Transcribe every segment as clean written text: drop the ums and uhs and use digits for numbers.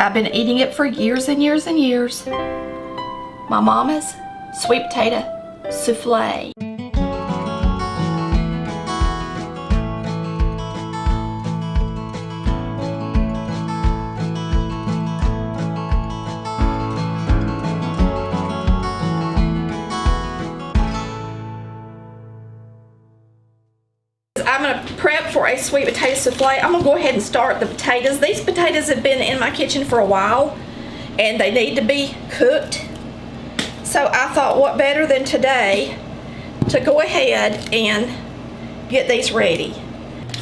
I've been eating it for years and years and years. My mama's sweet potato souffle. I'm going to prep for a sweet potato souffle. I'm going to go ahead and start the potatoes. These potatoes have been in my kitchen for a while and they need to be cooked. So I thought what better than today to go ahead and get these ready.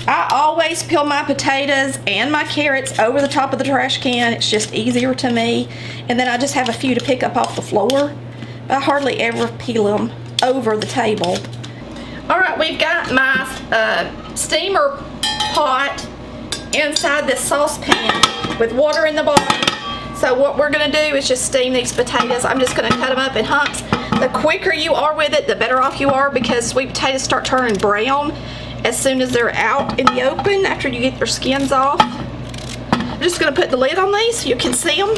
I always peel my potatoes and my carrots over the top of the trash can. It's just easier to me. And then I just have a few to pick up off the floor. I hardly ever peel them over the table. Alright, we've got my steamer pot inside this saucepan with water in the bottom. So what we're going to do is just steam these potatoes. I'm just going to cut them up in hunks. The quicker you are with it, the better off you are, because sweet potatoes start turning brown as soon as they're out in the open after you get their skins off. I'm just going to put the lid on these so you can see them.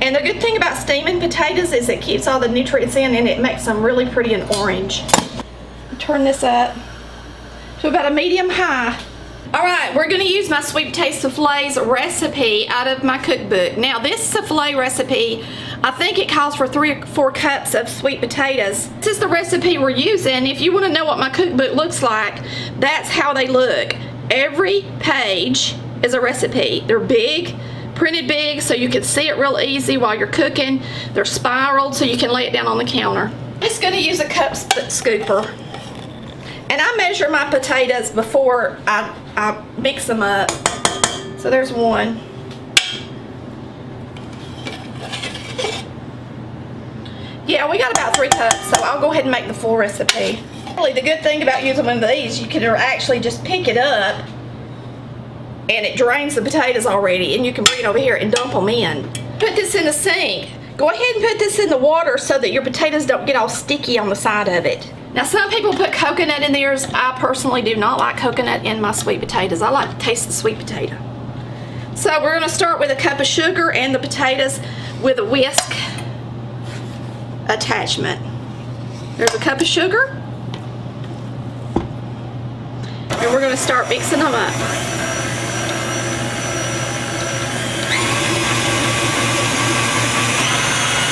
And the good thing about steaming potatoes is it keeps all the nutrients in and it makes them really pretty and orange. Turn this up to about a medium high. Alright, we're going to use my sweet potato souffle's recipe out of my cookbook. Now this souffle recipe, I think it calls for 3 or 4 cups of sweet potatoes. This is the recipe we're using. If you want to know what my cookbook looks like, that's how they look. Every page is a recipe. They're big, printed big, so you can see it real easy while you're cooking. They're spiraled so you can lay it down on the counter. I'm just going to use a cup scooper. And I measure my potatoes before I mix them up. So there's one. Yeah, we got about 3 cups, so I'll go ahead and make the full recipe. Really, the good thing about using one of these, you can actually just pick it up and it drains the potatoes already, and you can bring it over here and dump them in. Put this in the sink. Go ahead and put this in the water so that your potatoes don't get all sticky on the side of it. Now some people put coconut in theirs. I personally do not like coconut in my sweet potatoes. I like to taste the sweet potato. So we're going to start with a cup of sugar and the potatoes with a whisk attachment. There's a cup of sugar. And we're going to start mixing them up.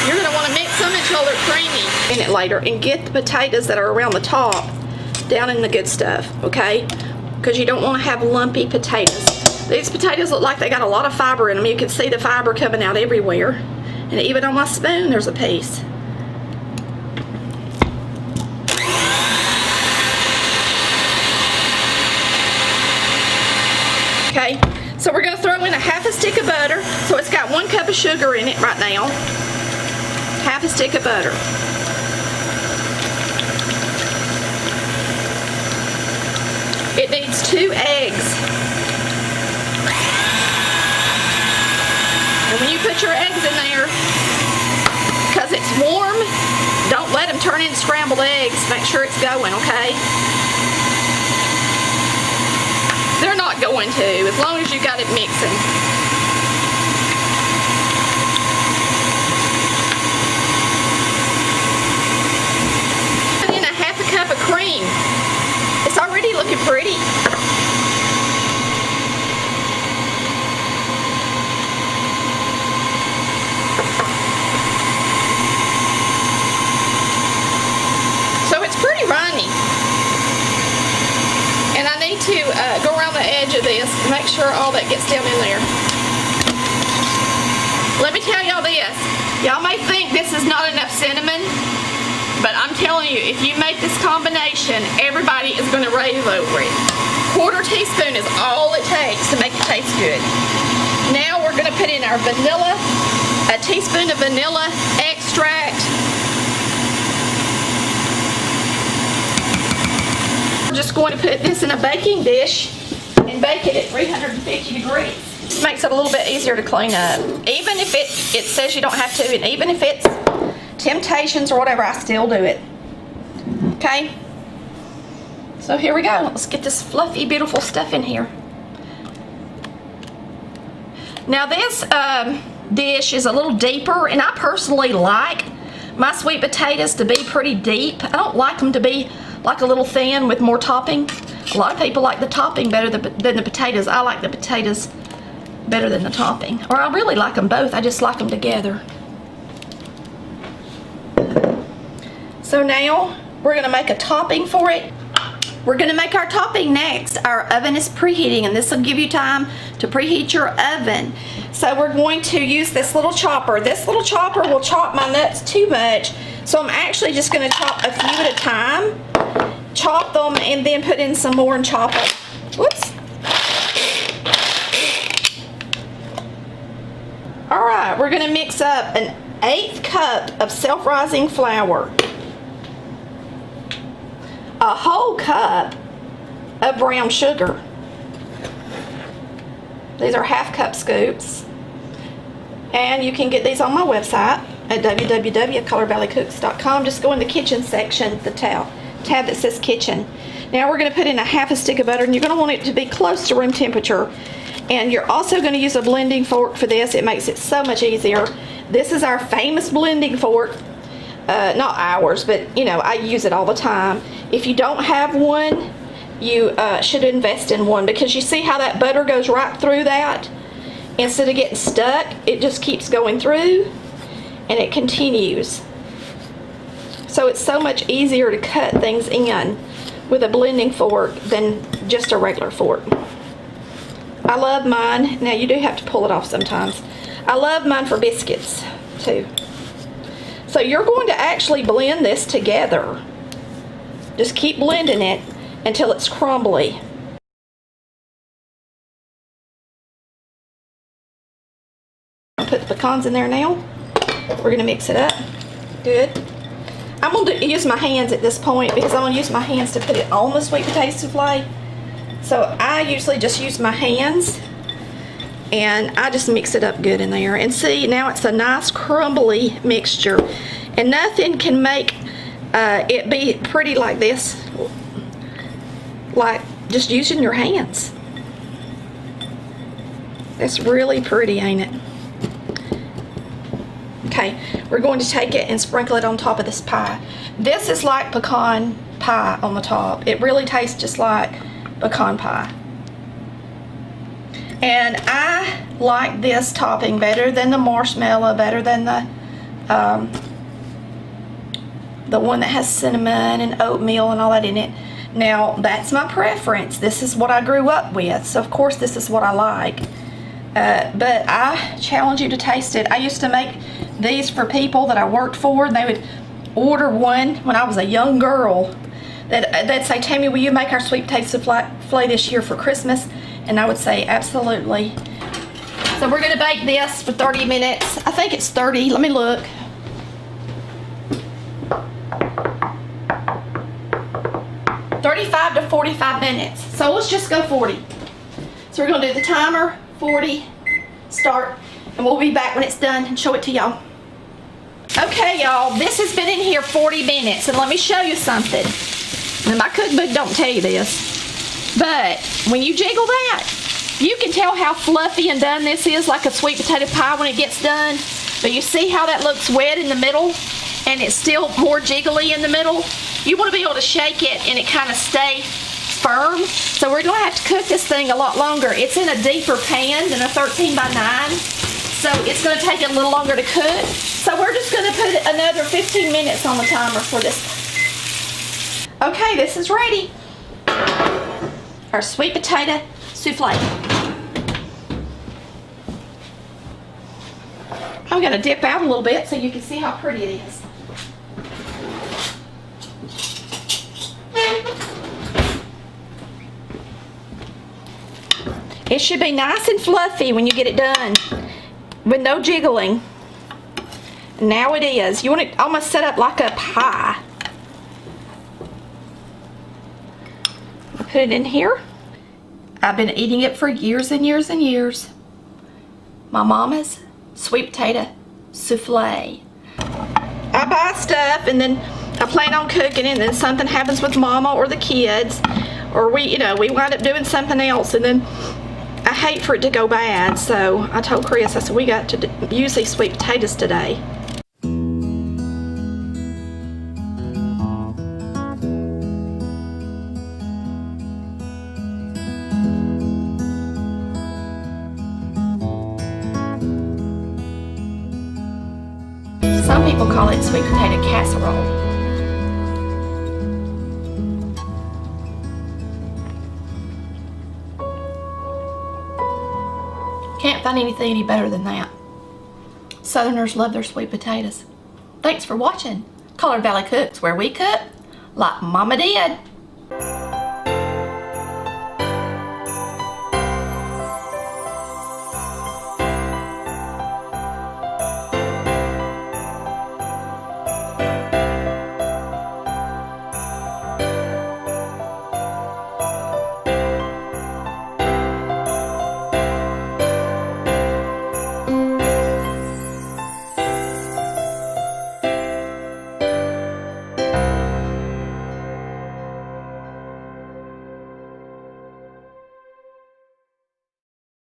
You're going to want to mix them until they're creamy. In it later, and get the potatoes that are around the top down in the good stuff, okay? Because you don't want to have lumpy potatoes. These potatoes look like they got a lot of fiber in them. You can see the fiber coming out everywhere. And even on my spoon, there's a piece. Okay, so we're going to throw in a half a stick of butter. So it's got 1 cup of sugar in it right now. Half a stick of butter. It needs 2 eggs. And when you put your eggs in there, because it's warm, don't let them turn into scrambled eggs. Make sure it's going, okay? They're not going to, as long as you got it mixing. Put in a half a cup of cream. It's already looking pretty. So it's pretty runny. And I need to go around the edge of this to make sure all that gets down in there. Let me tell y'all this. Y'all may think this is not enough cinnamon, but I'm telling you, if you make this combination, everybody is going to rave over it. 1/4 teaspoon is all it takes to make it taste good. Now we're going to put in our vanilla, a teaspoon of vanilla extract. We're just going to put this in a baking dish and bake it at 350 degrees. This makes it a little bit easier to clean up. Even if it says you don't have to, and even if it's Temptations or whatever, I still do it. Okay? So here we go. Let's get this fluffy, beautiful stuff in here. Now this dish is a little deeper, and I personally like my sweet potatoes to be pretty deep. I don't like them to be like a little thin with more topping. A lot of people like the topping better than the potatoes. I like the potatoes better than the topping. Or I really like them both. I just like them together. So now we're going to make a topping for it. We're going to make our topping next. Our oven is preheating, and this will give you time to preheat your oven. So we're going to use this little chopper. This little chopper will chop my nuts too much, so I'm actually just going to chop a few at a time. Chop them and then put in some more and chop it. Whoops. All right, we're going to mix up an 1/8 cup of self-rising flour, a whole cup of brown sugar. These are 1/2 cup scoops, and you can get these on my website at www.colorvalleycooks.com. Just go in the kitchen section, the tab that says kitchen. Now we're going to put in a 1/2 stick of butter, and you're going to want it to be close to room temperature. And you're also going to use a blending fork for this. It makes it so much easier. This is our famous blending fork. Not ours, but you know, I use it all the time. If you don't have one, you should invest in one, because you see how that butter goes right through that? Instead of getting stuck, it just keeps going through and it continues. So it's so much easier to cut things in with a blending fork than just a regular fork. I love mine. Now you do have to pull it off sometimes. I love mine for biscuits too. So you're going to actually blend this together. Just keep blending it until it's crumbly. Put the pecans in there now. We're going to mix it up. Good. I'm going to use my hands at this point, because I'm going to use my hands to put it on the sweet potato souffle. So I usually just use my hands, and I just mix it up good in there. And see, now it's a nice crumbly mixture, and nothing can make it be pretty like this, like just using your hands. It's really pretty, ain't it? Okay, we're going to take it and sprinkle it on top of this pie. This is like pecan pie on the top. It really tastes just like pecan pie. And I like this topping better than the marshmallow, better than the one that has cinnamon and oatmeal and all that in it. Now, that's my preference. This is what I grew up with, so of course this is what I like. But I challenge you to taste it. I used to make these for people that I worked for. They would order one when I was a young girl. They'd say, Tammy, will you make our sweet potato souffle this year for Christmas? And I would say, absolutely. So we're going to bake this for 30 minutes. I think it's 30. Let me look. "35 to 45 minutes. So let's just go 40. So we're going to do the timer, 40, start, and we'll be back when it's done and show it to y'all. Okay, y'all, this has been in here 40 minutes, and let me show you something. Now, my cookbook don't tell you this, but when you jiggle that, you can tell how fluffy and done this is, like a sweet potato pie when it gets done. But you see how that looks wet in the middle, and it's still more jiggly in the middle? You want to be able to shake it and it kind of stay firm. So we're going to have to cook this thing a lot longer. It's in a deeper pan than a 13 by 9. So it's going to take it a little longer to cook. So we're just going to put another 15 minutes on the timer for this. Okay, this is ready. Our sweet potato souffle. I'm going to dip out a little bit so you can see how pretty it is. It should be nice and fluffy when you get it done, with no jiggling. Now it is. You want it almost set up like a pie. Put it in here. I've been eating it for years and years and years. My mama's sweet potato souffle. I buy stuff and then I plan on cooking it, and then something happens with mama or the kids, or we wind up doing something else, and then I hate for it to go bad, so I told Chris, I said, we got to use these sweet potatoes today. Some people call it sweet potato casserole. Can't find anything any better than that. Southerners love their sweet potatoes. Thanks for watching Colored Valley Cooks, where we cook like Mama did.